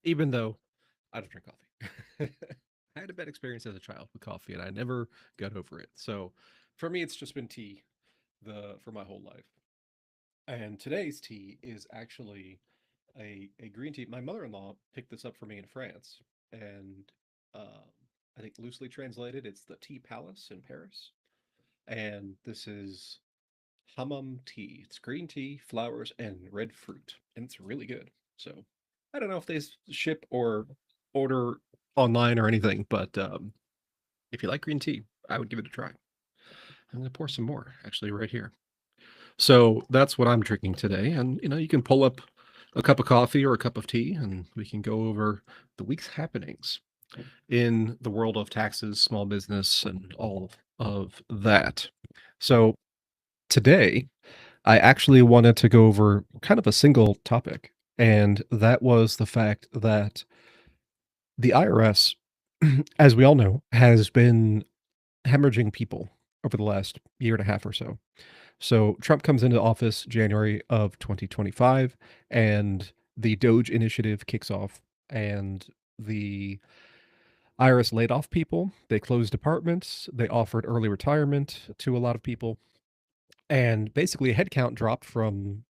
even though I don't drink coffee. I had a bad experience as a child with coffee, and I never got over it. So for me, it's just been tea for my whole life. And today's tea is actually a green tea. My mother-in-law picked this up for me in France, and um, I think loosely translated, it's the Tea Palace in Paris. And this is Hammam tea. It's green tea, flowers, and red fruit, and it's really good. So I don't know if they ship or order online or anything, but if you like green tea, I would give it a try. I'm going to pour some more, actually, right here. So that's what I'm drinking today. And, you can pull up a cup of coffee or a cup of tea, and we can go over the week's happenings in the world of taxes, small business, and all of that. So today, I actually wanted to go over kind of a single topic, and that was the fact that the IRS, as we all know, has been hemorrhaging people over the last year and a half or so. So Trump comes into office January of 2025, and the Doge initiative kicks off, and the IRS laid off people. They closed departments. They offered early retirement to a lot of people. And basically, headcount dropped from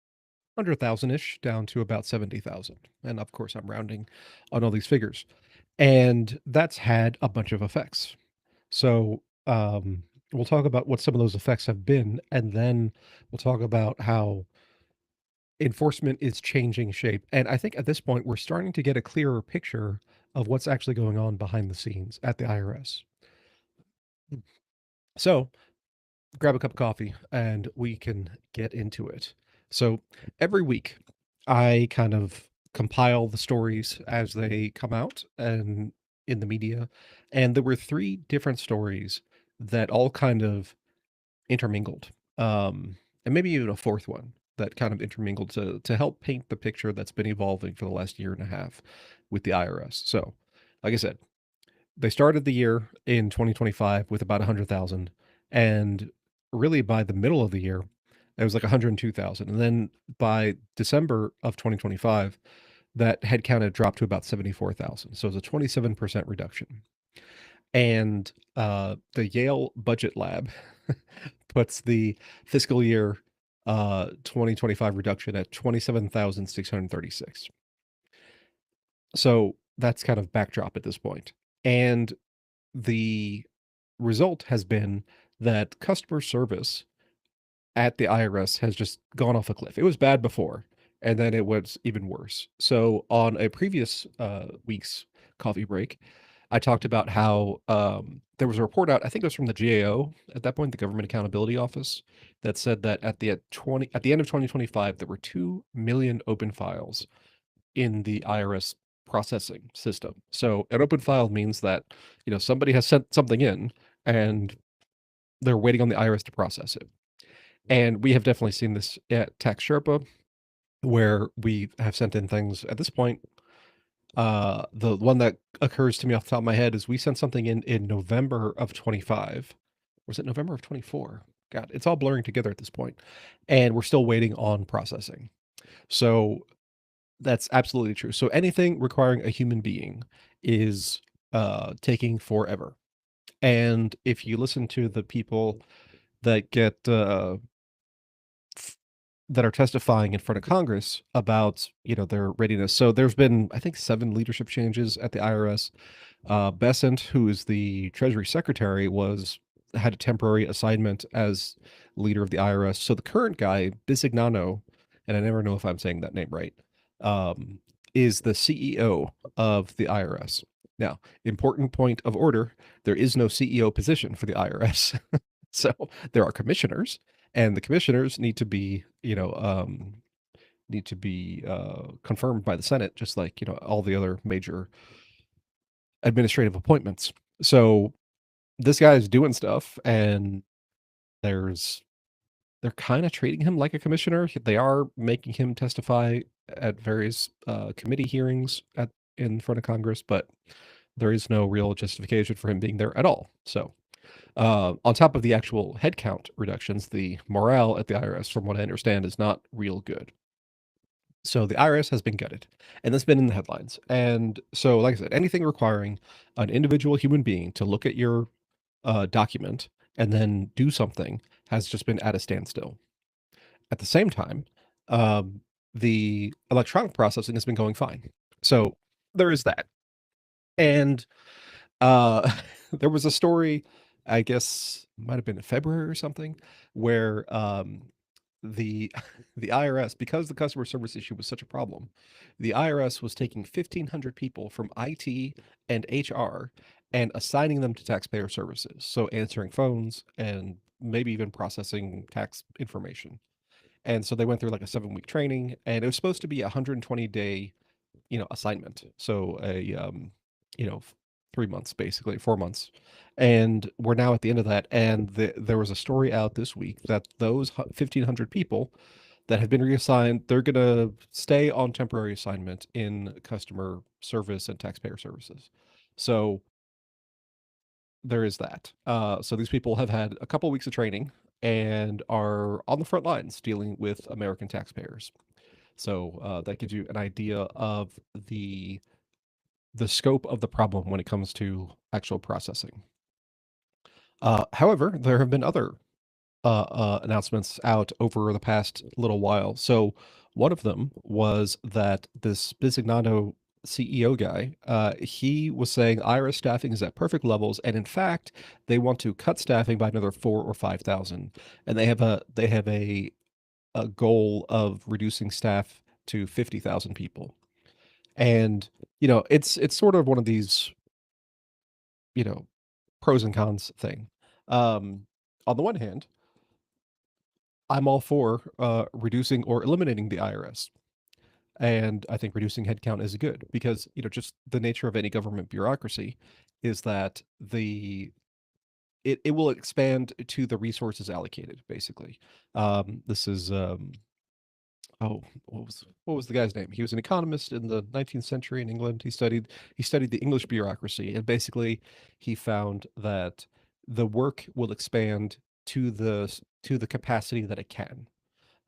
100,000-ish down to about 70,000. And of course, I'm rounding on all these figures. And that's had a bunch of effects. So, we'll talk about what some of those effects have been, and then we'll talk about how enforcement is changing shape. And I think at this point, we're starting to get a clearer picture of what's actually going on behind the scenes at the IRS. So, grab a cup of coffee and we can get into it. So, every week, I kind of compile the stories as they come out and in the media. And there were three different stories that all kind of intermingled. And maybe even a fourth one that kind of intermingled to help paint the picture that's been evolving for the last year and a half with the IRS. So, like I said, they started the year in 2025 with about 100,000, and really by the middle of the year, it was like 102,000. And then by December of 2025, that headcount had dropped to about 74,000. So it was a 27% reduction. And the Yale Budget Lab puts the fiscal year 2025 reduction at 27,636. So that's kind of backdrop at this point. And the result has been that customer service at the IRS has just gone off a cliff. It was bad before, and then it was even worse. So on a previous week's coffee break, I talked about how there was a report out. I think it was from the GAO at that point, the Government Accountability Office, that said that at the end of 2025, there were 2 million open files in the IRS processing system. So an open file means that somebody has sent something in and they're waiting on the IRS to process it. And we have definitely seen this at Tax Sherpa, where we have sent in things at this point. The one that occurs to me off the top of my head is we sent something in November of 25. Was it November of 24? God, it's all blurring together at this point. And we're still waiting on processing. So that's absolutely true. So anything requiring a human being is taking forever. And if you listen to the people that get that are testifying in front of Congress about their readiness. So there's been, I think, 7 leadership changes at the IRS. Besant, who is the Treasury Secretary, had a temporary assignment as leader of the IRS. So the current guy, Bisignano, and I never know if I'm saying that name right, um, is the CEO of the IRS. Now, important point of order: there is no CEO position for the IRS. So there are commissioners, and the commissioners need to be confirmed by the Senate, just like all the other major administrative appointments. So this guy is doing stuff, and there's they're kind of treating him like a commissioner. They are making him testify at various committee hearings in front of Congress, but there is no real justification for him being there at all. So on top of the actual headcount reductions, the morale at the IRS, from what I understand, is not real good. So the IRS has been gutted, and that's been in the headlines. And so, like I said, anything requiring an individual human being to look at your document and then do something has just been at a standstill. At the same time, um, the electronic processing has been going fine. So there is that. And uh, there was a story, I guess, might have been in February or something, where the the IRS, because the customer service issue was such a problem, the IRS was taking 1,500 people from IT and HR and assigning them to taxpayer services. So answering phones and maybe even processing tax information. And so they went through like a 7-week training, and it was supposed to be a 120-day, assignment. So you know, 3 months, basically 4 months. And we're now at the end of that. And there was a story out this week that those 1,500 people that have been reassigned, they're going to stay on temporary assignment in customer service and taxpayer services. So there is that. So these people have had a couple weeks of training and are on the front lines dealing with American taxpayers. So that gives you an idea of the scope of the problem when it comes to actual processing. However, there have been other announcements out over the past little while. So one of them was that this Bisignano CEO guy, he was saying IRS staffing is at perfect levels, and in fact, they want to cut staffing by another 4 or 5,000, and they have a goal of reducing staff to 50,000 people. And it's sort of one of these you know pros and cons thing. On the one hand, I'm all for reducing or eliminating the IRS. And I think reducing headcount is good because, just the nature of any government bureaucracy is that it will expand to the resources allocated, basically. This is oh, what was the guy's name? He was an economist in the 19th century in England. He studied the English bureaucracy, and basically he found that the work will expand to the capacity that it can.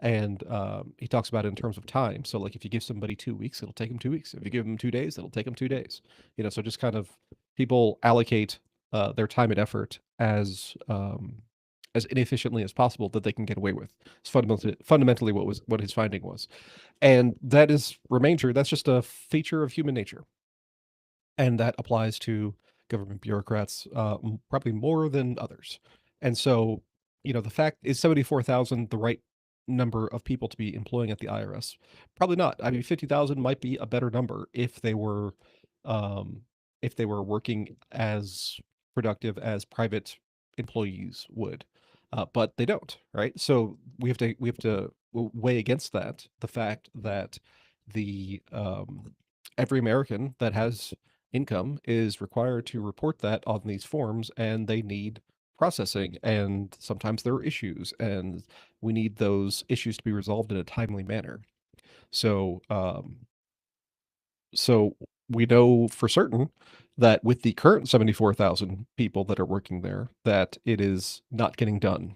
And he talks about it in terms of time. So, like, if you give somebody 2 weeks, it'll take them 2 weeks. If you give them 2 days, it'll take them 2 days. So just kind of people allocate their time and effort as inefficiently as possible that they can get away with. It's fundamentally what his finding was, and that is remain true. That's just a feature of human nature, and that applies to government bureaucrats probably more than others. And so, the fact is 74,000 the right number of people to be employing at the IRS? Probably not. I mean, 50,000 might be a better number um, if they were working as productive as private employees would, but they don't, right? So we have to weigh against that the fact that the every American that has income is required to report that on these forms, and they need processing, and sometimes there are issues, and we need those issues to be resolved in a timely manner. So so we know for certain that with the current 74,000 people that are working there, that it is not getting done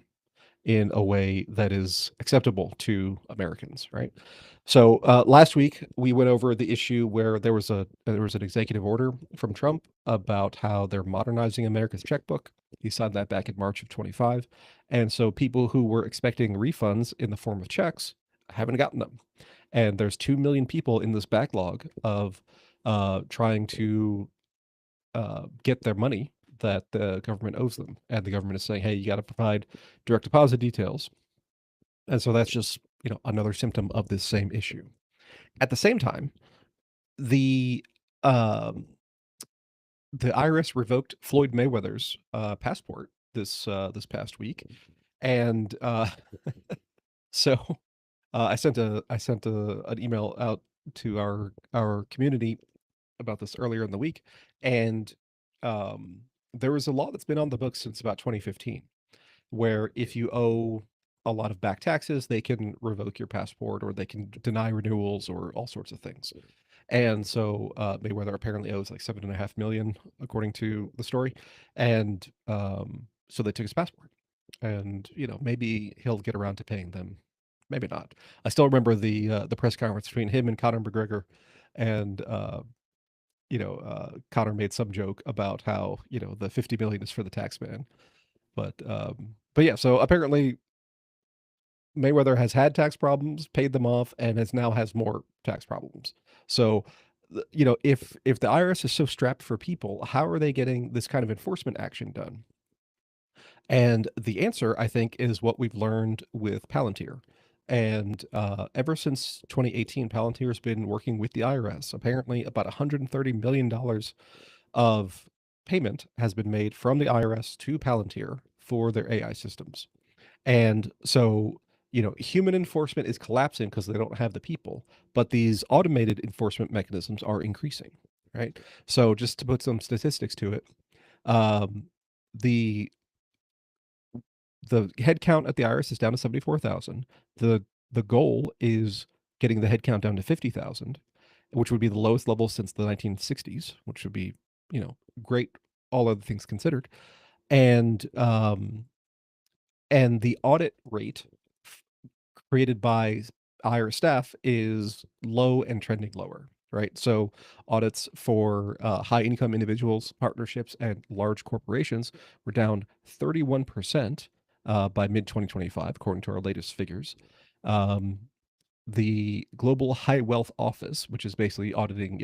in a way that is acceptable to Americans, right? So last week we went over the issue where there was an executive order from Trump about how they're modernizing America's checkbook. He signed that back in March of 25, and so people who were expecting refunds in the form of checks haven't gotten them. And there's 2 million people in this backlog of trying to get their money that the government owes them, and the government is saying, "Hey, you got to provide direct deposit details." And so that's just another symptom of this same issue. At the same time, the um, the IRS revoked Floyd Mayweather's passport this past week, and so I sent an email out to our community about this earlier in the week, and um, there was a law that's been on the books since about 2015, where if you owe a lot of back taxes, they can revoke your passport, or they can deny renewals, or all sorts of things. And so Mayweather apparently owes like 7.5 million, according to the story, and so they took his passport, and maybe he'll get around to paying them. maybe not. I still remember the press conference between him and Conor McGregor, and Conor made some joke about how the 50 million is for the tax man, but yeah. So apparently Mayweather has had tax problems, paid them off, and has more tax problems. So, if the IRS is so strapped for people, how are they getting this kind of enforcement action done? And the answer, I think, is what we've learned with Palantir. And ever since 2018, Palantir has been working with the IRS. Apparently, about $130 million of payment has been made from the IRS to Palantir for their AI systems. And so, human enforcement is collapsing because they don't have the people, but these automated enforcement mechanisms are increasing, right? So, just to put some statistics to it, um, the the head count at the IRS is down to 74,000. The goal is getting the head count down to 50,000, which would be the lowest level since the 1960s, which would be, great, all other things considered. And the audit rate created by IRS staff is low and trending lower, right? So audits for high income individuals, partnerships, and large corporations were down 31% by mid 2025, according to our latest figures. Um, the Global High Wealth Office, which is basically auditing,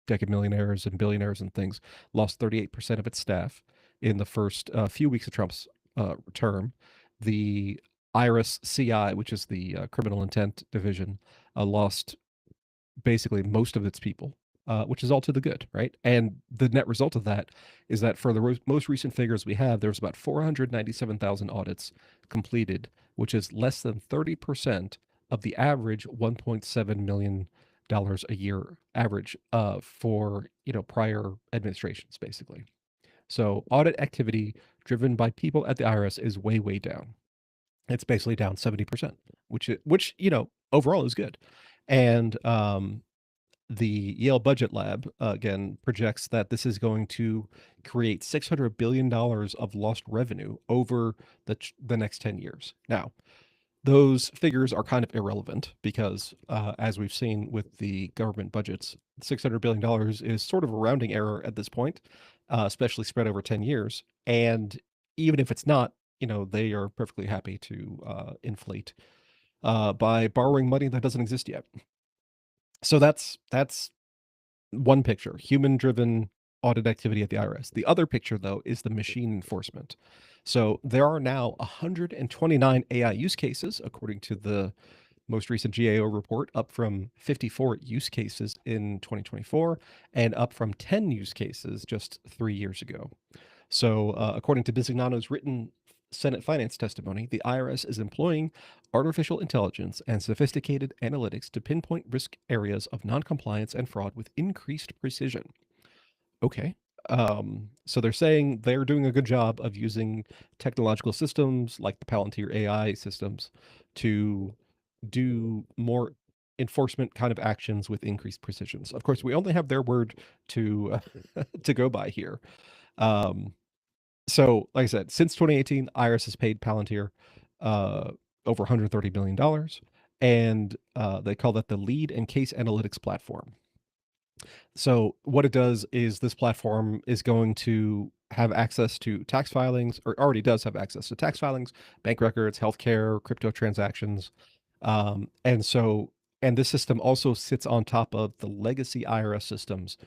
decamillionaires and billionaires and things, lost 38% of its staff in the first few weeks of Trump's term. The IRS CI, which is the criminal intent division, lost basically most of its people, which is all to the good, right? And the net result of that is that for the most recent figures we have, there's about 497,000 audits completed, which is less than 30% of the average $1.7 million a year average for prior administrations, basically. So audit activity driven by people at the IRS is way down. It's basically down 70%, which overall is good. And the Yale Budget Lab again projects that this is going to create $600 billion of lost revenue over the next 10 years. Now, those figures are kind of irrelevant because, as we've seen with the government budgets, $600 billion is sort of a rounding error at this point, especially spread over 10 years. And even if it's not, they are perfectly happy to inflate by borrowing money that doesn't exist yet. So that's one picture, human-driven audit activity at the IRS. The other picture, though, is the machine enforcement. So there are now 129 AI use cases, according to the most recent GAO report, up from 54 use cases in 2024 and up from 10 use cases just 3 years ago. So, according to Bisignano's written Senate finance testimony, the IRS is employing artificial intelligence and sophisticated analytics to pinpoint risk areas of noncompliance and fraud with increased precision. Okay. So they're saying they're doing a good job of using technological systems like the Palantir AI systems to do more enforcement kind of actions with increased precisions. Of course, we only have their word to to go by here. Um, so, like I said, since 2018, IRS has paid Palantir uh, over $130 million, and they call that the lead and case analytics platform. So what it does is this platform is going to have access to tax filings, or already does have access to tax filings, bank records, healthcare, crypto transactions. And so, and this system also sits on top of the legacy IRS systems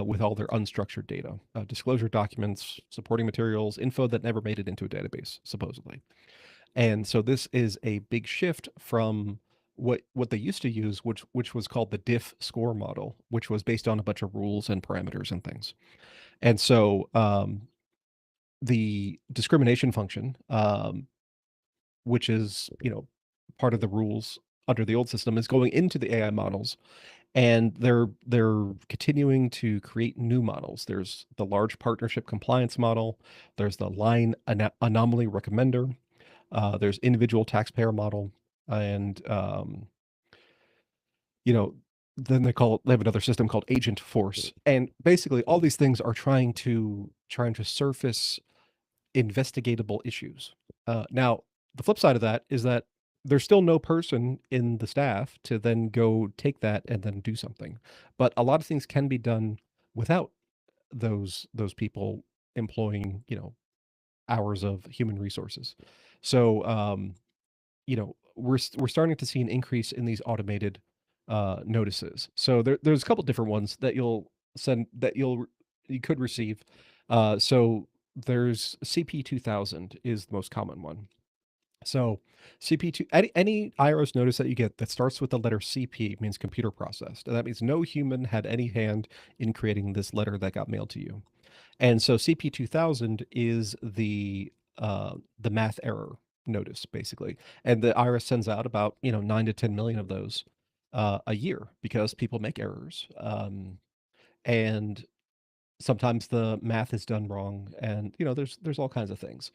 with all their unstructured data, disclosure documents, supporting materials, info that never made it into a database, supposedly. And so this is a big shift from what they used to use, which was called the diff score model, which was based on a bunch of rules and parameters and things. And so the discrimination function, which is part of the rules under the old system, is going into the AI models, and they're continuing to create new models. There's the large partnership compliance model. There's the line anomaly recommender. There's individual taxpayer model, and you know, then they have another system called agent force, and basically all these things are trying to surface investigatable issues. Now, the flip side of that is that there's still no person in the staff to then go take that and then do something. But a lot of things can be done without those people employing, hours of human resources. So, we're starting to see an increase in these automated notices. So there's a couple different ones that you could receive. So there's CP 2000 is the most common one. So CP2, any IRS notice that you get that starts with the letter CP means computer processed. And that means no human had any hand in creating this letter that got mailed to you. And so CP 2000 is the math error notice, basically. And the IRS sends out about 9 to 10 million of those a year because people make errors. And sometimes the math is done wrong, and there's all kinds of things.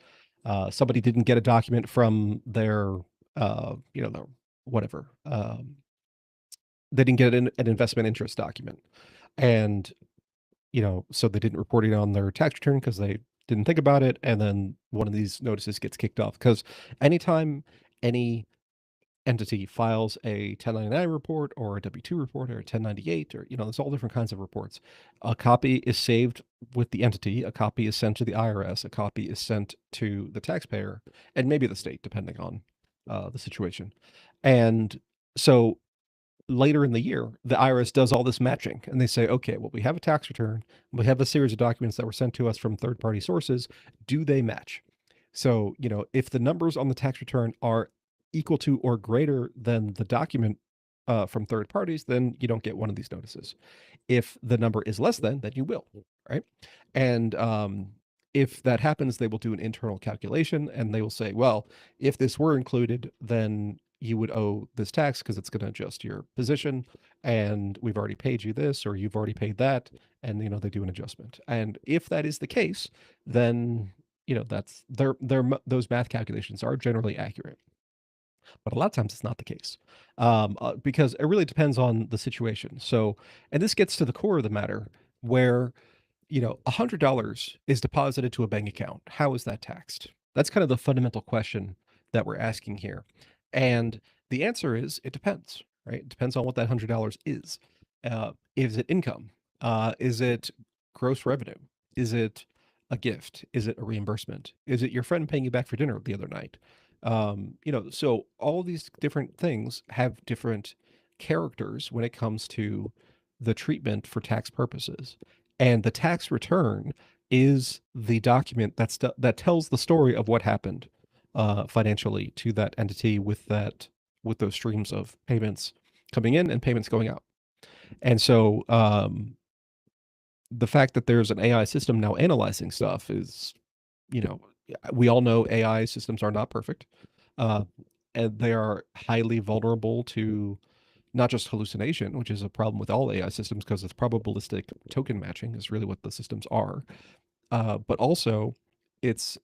Somebody didn't get a document from their their whatever. They didn't get an investment interest document, and so they didn't report it on their tax return because they didn't think about it, and then one of these notices gets kicked off because anytime any entity files a 1099 report or a W-2 report or a 1098, or there's all different kinds of reports. A copy is saved with the entity, a copy is sent to the IRS, a copy is sent to the taxpayer, and maybe the state, depending on the situation. And so later in the year, the IRS does all this matching and they say, okay, well, we have a tax return, we have a series of documents that were sent to us from third-party sources. Do they match? So, if the numbers on the tax return are equal to or greater than the document from third parties, then you don't get one of these notices. If the number is less than, then you will, right? And if that happens, they will do an internal calculation and they will say, well, if this were included, then you would owe this tax because it's going to adjust your position, and we've already paid you this, or you've already paid that, and they do an adjustment. And if that is the case, then that's those math calculations are generally accurate. But a lot of times it's not the case, because it really depends on the situation. So, and this gets to the core of the matter, where $100 is deposited to a bank account. How is that taxed? That's kind of the fundamental question that we're asking here. And the answer is it depends, right? It depends on what that $100 is. Is it income? Is it gross revenue? Is it a gift? Is it a reimbursement? Is it your friend paying you back for dinner the other night? So all these different things have different characters when it comes to the treatment for tax purposes. And the tax return is the document that tells the story of what happened financially to that entity with those streams of payments coming in and payments going out. And so the fact that there's an AI system now analyzing stuff is, you know, we all know AI systems are not perfect, uh, and they are highly vulnerable to not just hallucination, which is a problem with all AI systems because it's probabilistic token matching is really what the systems are, but also it's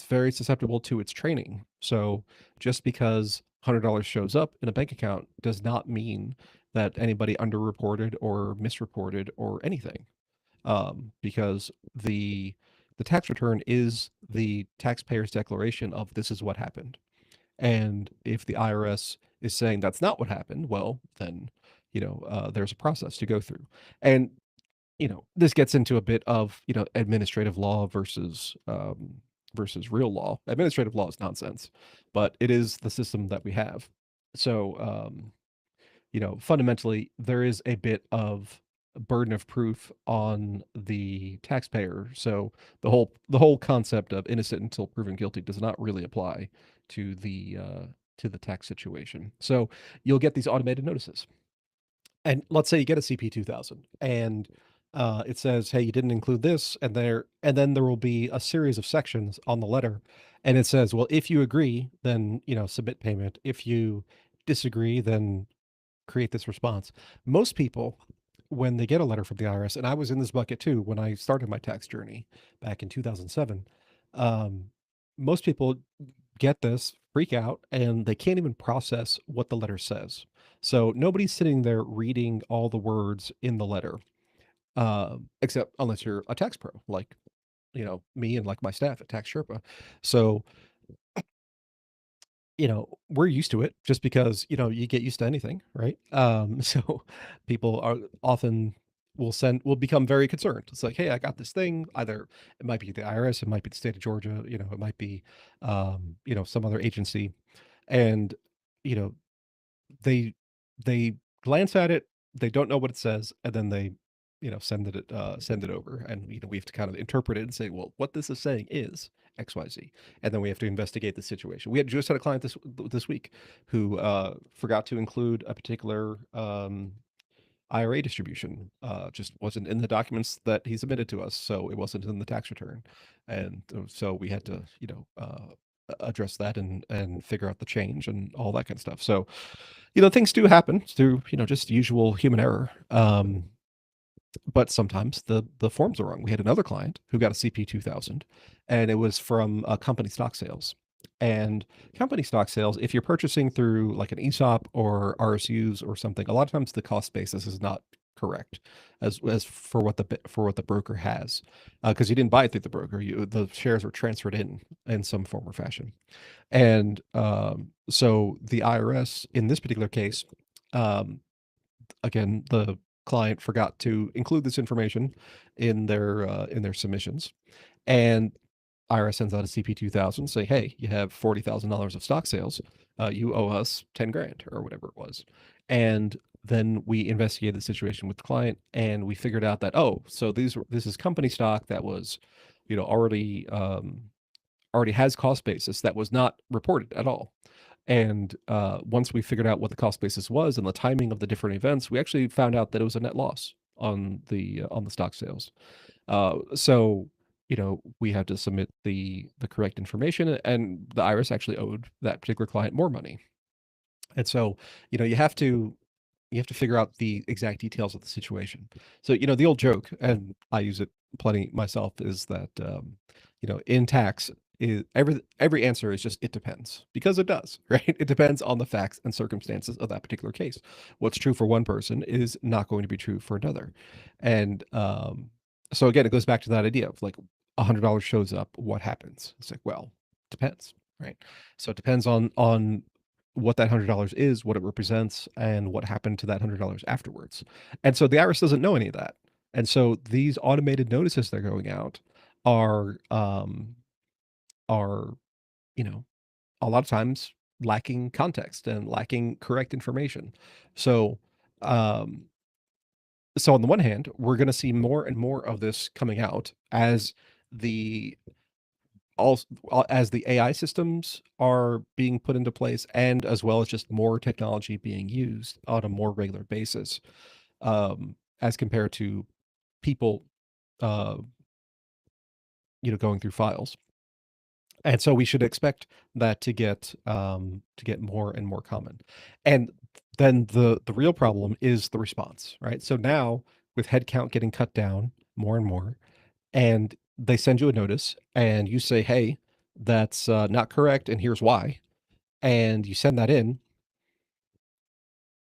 very susceptible to its training. So just because $100 shows up in a bank account does not mean that anybody underreported or misreported or anything, because the tax return is the taxpayer's declaration of this is what happened. And if the IRS is saying that's not what happened, well, then there's a process to go through. And this gets into a bit of administrative law versus real law. Administrative law is nonsense, but it is the system that we have. So fundamentally, there is a bit of burden of proof on the taxpayer. So the whole concept of innocent until proven guilty does not really apply to the tax situation. So you'll get these automated notices. And let's say you get a CP 2000 and it says, hey, you didn't include this, and then there will be a series of sections on the letter, and it says, well, if you agree, then submit payment. If you disagree, then create this response. Most people, when they get a letter from the IRS, and I was in this bucket too when I started my tax journey back in 2007, um, most people get this, freak out, and they can't even process what the letter says. So nobody's sitting there reading all the words in the letter, except unless you're a tax pro, like me and like my staff at Tax Sherpa. So we're used to it just because, you get used to anything, right? So people are often will become very concerned. It's like, hey, I got this thing. Either it might be the IRS, it might be the state of Georgia, it might be, some other agency, and you know, they they glance at it, they don't know what it says, and then they, send it over, and we have to kind of interpret it and say, well, what this is saying is XYZ, and then we have to investigate the situation. We had just had a client this week who forgot to include a particular IRA distribution. Just wasn't in the documents that he submitted to us, so it wasn't in the tax return, and so we had to, address that and figure out the change and all that kind of stuff. So, things do happen through, just usual human error. But sometimes the forms are wrong. We had another client who got a CP 2000, and it was from company stock sales. And company stock sales, if you're purchasing through like an ESOP or RSUs or something, a lot of times the cost basis is not correct as for what the broker has, because you didn't buy it through the broker. The shares were transferred in some form or fashion. And so the IRS in this particular case, um, again, the client forgot to include this information in their submissions, and IRS sends out a CP 2000, say, hey, you have $40,000 of stock sales, you owe us 10 grand or whatever it was. And then we investigated the situation with the client, and we figured out that, oh, so this is company stock that was, already has cost basis that was not reported at all. And once we figured out what the cost basis was and the timing of the different events, we actually found out that it was a net loss on the stock sales. So we had to submit the correct information, and the IRS actually owed that particular client more money. And so you have to figure out the exact details of the situation. So, the old joke, and I use it plenty myself, is that, in tax, every answer is just it depends, because it does, right? It depends on the facts and circumstances of that particular case. What's true for one person is not going to be true for another. And so again, it goes back to that idea of like $100 shows up, what happens? It's like, well, depends, right? So it depends on what that $100 is, what it represents, and what happened to that $100 afterwards. And so the IRS doesn't know any of that. And so these automated notices that are going out are are, you know, a lot of times lacking context and lacking correct information. So um so on the one hand, we're going to see more and more of this coming out as the also as the AI systems are being put into place, and as well as just more technology being used on a more regular basis, as compared to people, uh, going through files. And so we should expect that to get more and more common. And then the real problem is the response, right? So now with headcount getting cut down more and more, and they send you a notice and you say, hey, that's not correct, and here's why, and you send that in,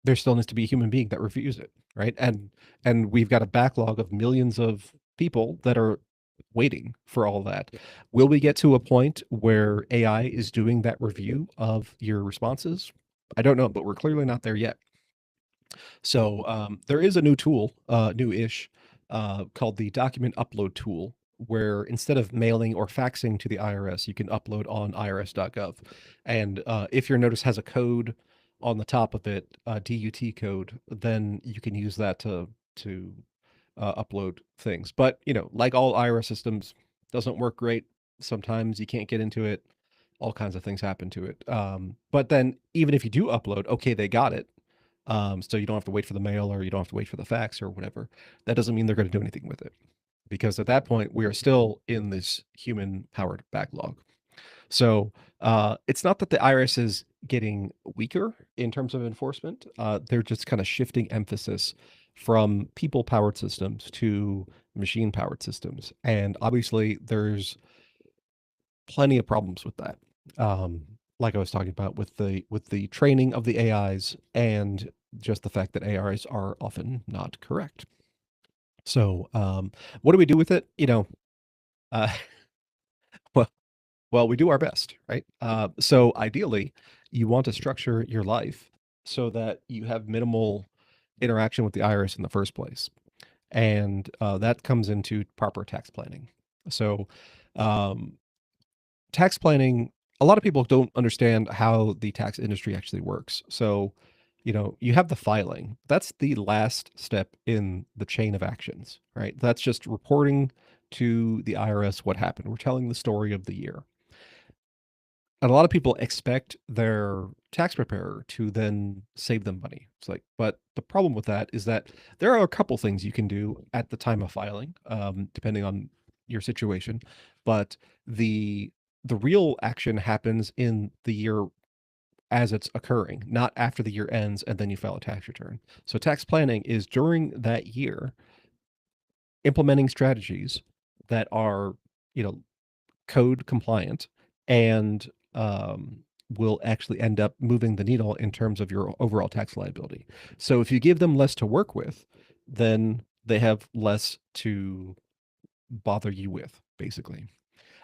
there still needs to be a human being that reviews it, right? And we've got a backlog of millions of people that are waiting for all that. Will we get to a point where AI is doing that review of your responses? I don't know, but we're clearly not there yet. So there is a new tool, new-ish, called the document upload tool, where instead of mailing or faxing to the IRS, you can upload on irs.gov. And if your notice has a code on the top of it, a DUT code, then you can use that to upload things. But like all IRS systems, doesn't work great. Sometimes you can't get into it. All kinds of things happen to it. But then even if you do upload, okay, they got it, so you don't have to wait for the mail, or you don't have to wait for the fax or whatever. That doesn't mean they're going to do anything with it, because at that point we are still in this human powered backlog. So it's not that the IRS is getting weaker in terms of enforcement. They're just kind of shifting emphasis from people powered systems to machine powered systems. And obviously there's plenty of problems with that. Like I was talking about with the training of the AIs, and just the fact that AIs are often not correct. So what do we do with it? Uh, well, Well, we do our best, right? So ideally, you want to structure your life so that you have minimal interaction with the IRS in the first place. And that comes into proper tax planning. So, um, tax planning, a lot of people don't understand how the tax industry actually works. So, you have the filing. That's the last step in the chain of actions, right? That's just reporting to the IRS what happened. We're telling the story of the year. And a lot of people expect their tax preparer to then save them money. It's like, but the problem with that is that there are a couple things you can do at the time of filing, depending on your situation. But the the real action happens in the year as it's occurring, not after the year ends and then you file a tax return. So tax planning is during that year implementing strategies that are, you know, code compliant and will actually end up moving the needle in terms of your overall tax liability. So if you give them less to work with, then they have less to bother you with, basically.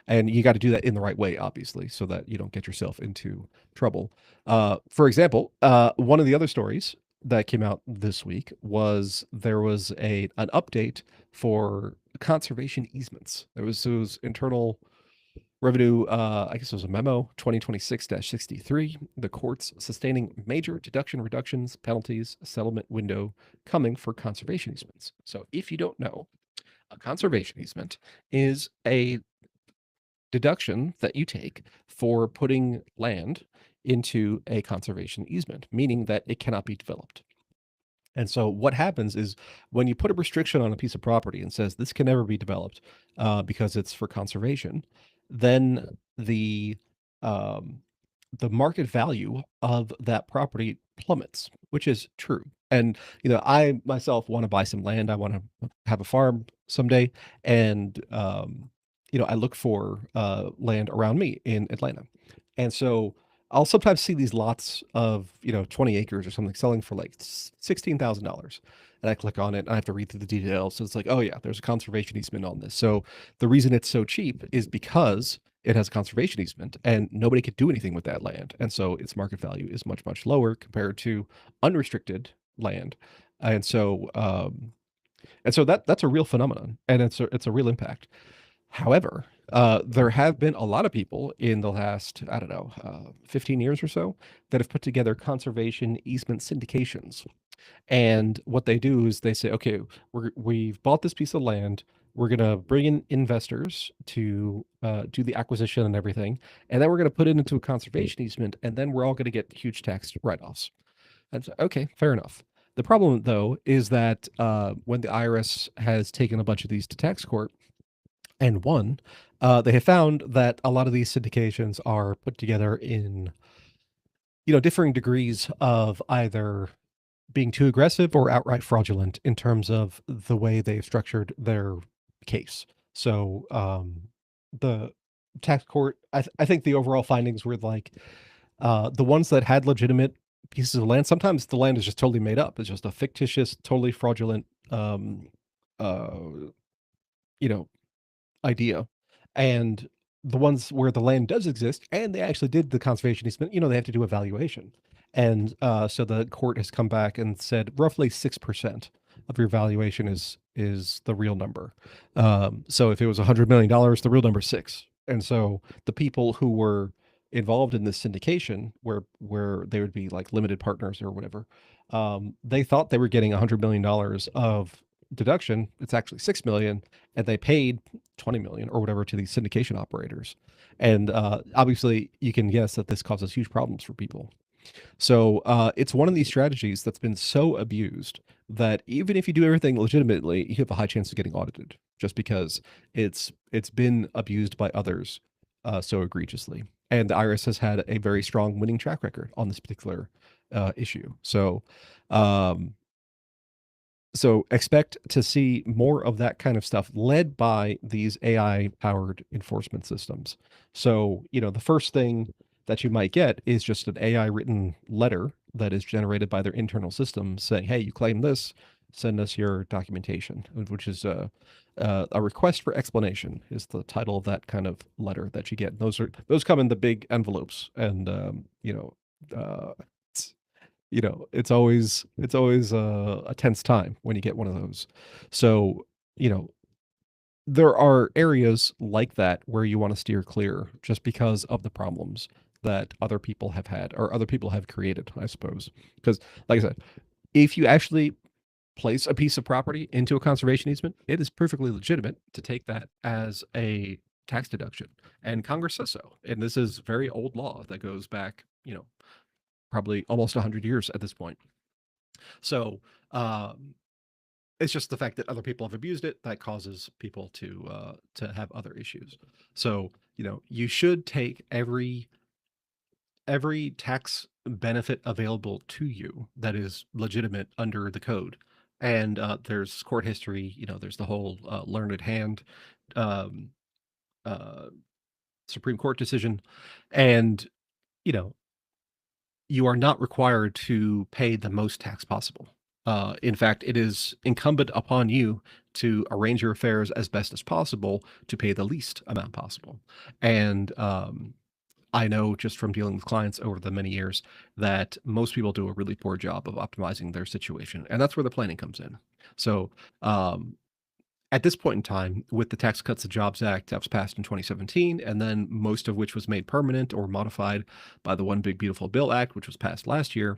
And you got to do that in the right way, obviously, so that you don't get yourself into trouble. For example, one of the other stories that came out this week was there was an update for conservation easements. There was internal revenue, I guess it was a memo 2026-63. The courts sustaining major deduction reductions, penalties, settlement window coming for conservation easements. So if you don't know, a conservation easement is a deduction that you take for putting land into a conservation easement, meaning that it cannot be developed. And so what happens is when you put a restriction on a piece of property and says this can never be developed because it's for conservation, then um, the market value of that property plummets, which is true. And I myself want to buy some land. I want to have a farm someday, and I look for land around me in Atlanta, and so I'll sometimes see these lots of 20 acres or something selling for like $16,000, and I click on it and I have to read through the details. So it's like, oh yeah, there's a conservation easement on this. So the reason it's so cheap is because it has a conservation easement and nobody could do anything with that land. And so its market value is much, much lower compared to unrestricted land. And so, that's a real phenomenon and it's a real impact. However, there have been a lot of people in the last, I don't know, 15 years or so that have put together conservation easement syndications. And what they do is they say, okay, we've bought this piece of land. We're going to bring in investors to do the acquisition and everything. And then we're going to put it into a conservation easement. And then we're all going to get huge tax write offs. And so, okay, fair enough. The problem, though, is that when the IRS has taken a bunch of these to tax court and won, they have found that a lot of these syndications are put together in differing degrees of either being too aggressive or outright fraudulent in terms of the way they've structured their case. So the tax court, I think the overall findings were like the ones that had legitimate pieces of land. Sometimes the land is just totally made up. It's just a fictitious, totally fraudulent, uh, you know, idea. And the ones where the land does exist and they actually did the conservation easement, they have to do evaluation. And so the court has come back and said roughly 6% of your valuation is the real number. So if it was $100 million, the real number is six. And so the people who were involved in this syndication, where they would be like limited partners or whatever, they thought they were getting $100 million of deduction. It's actually 6 million, and they paid 20 million or whatever to these syndication operators. And obviously, you can guess that this causes huge problems for people. So it's one of these strategies that's been so abused that even if you do everything legitimately, you have a high chance of getting audited, just because it's been abused by others so egregiously. And the IRS has had a very strong winning track record on this particular issue. Um, so expect to see more of that kind of stuff led by these AI powered enforcement systems. So, the first thing that you might get is just an AI written letter that is generated by their internal system saying, hey, you claim this. send us your documentation, which is a request for explanation is the title of that kind of letter that you get. Those come in the big envelopes, and it's, it's always a tense time when you get one of those. So you know there are areas like that where you want to steer clear just because of the problems that other people have had or other people have created, I suppose. Because, like I said, if you actually place a piece of property into a conservation easement, it is perfectly legitimate to take that as a tax deduction. And Congress says so. And this is very old law that goes back, probably almost 100 years at this point. So, it's just the fact that other people have abused it that causes people to have other issues. So, you should take every tax benefit available to you that is legitimate under the code. And there's court history, there's the whole learned hand um, uh, Supreme Court decision. And, you know, you are not required to pay the most tax possible. In fact, it is incumbent upon you to arrange your affairs as best as possible to pay the least amount possible. And I know just from dealing with clients over the many years that most people do a really poor job of optimizing their situation. And that's where the planning comes in. So, um, at this point in time, with the Tax Cuts and Jobs Act that was passed in 2017, and then most of which was made permanent or modified by the One Big Beautiful Bill Act, which was passed last year,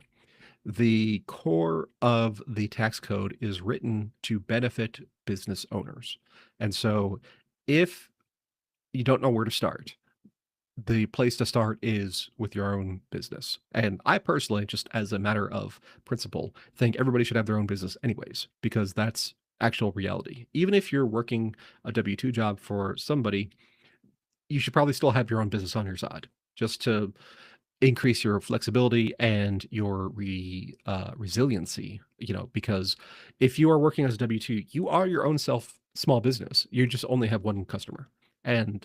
the core of the tax code is written to benefit business owners. And so if you don't know where to start, the place to start is with your own business. And I personally, just as a matter of principle, think everybody should have their own business anyways, because that's actual reality. Even if you're working a W 2 job for somebody, you should probably still have your own business on your side just to increase your flexibility and your resiliency, because if you are working as a W-2, you are your own small business. You just only have one customer. And,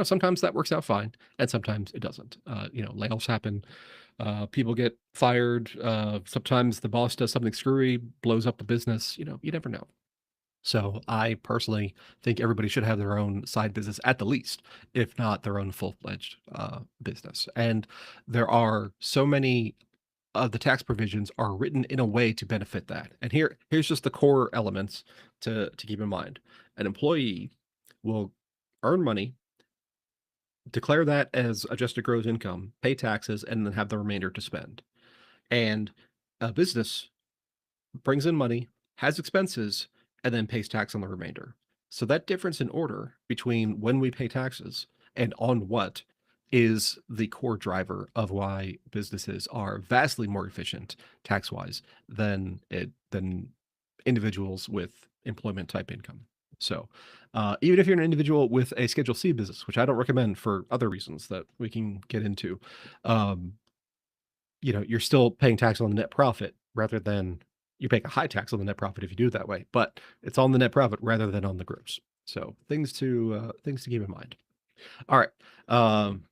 sometimes that works out fine and sometimes it doesn't. Layoffs happen. People get fired. Sometimes the boss does something screwy, blows up the business. You never know. So I personally think everybody should have their own side business at the least, if not their own full-fledged business. And there are so many of the tax provisions are written in a way to benefit that. And here's just the core elements to keep in mind. An employee will earn money, declare that as adjusted gross income, pay taxes, and then have the remainder to spend. And a business brings in money, has expenses, and then pays tax on the remainder. So that difference in order between when we pay taxes and on what is the core driver of why businesses are vastly more efficient tax-wise than individuals with employment type income. So even if you're an individual with a Schedule C business, which I don't recommend for other reasons that we can get into, um, you're still paying tax on the net profit rather than you pay a high tax on the net profit if you do it that way, but it's on the net profit rather than on the gross. So things to keep in mind. All right. Um,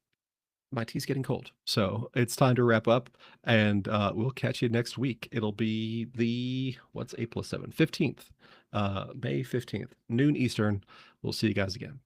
my tea's getting cold, so it's time to wrap up, and we'll catch you next week. It'll be what's 8 plus 7? 15th, May 15th, noon Eastern. We'll see you guys again.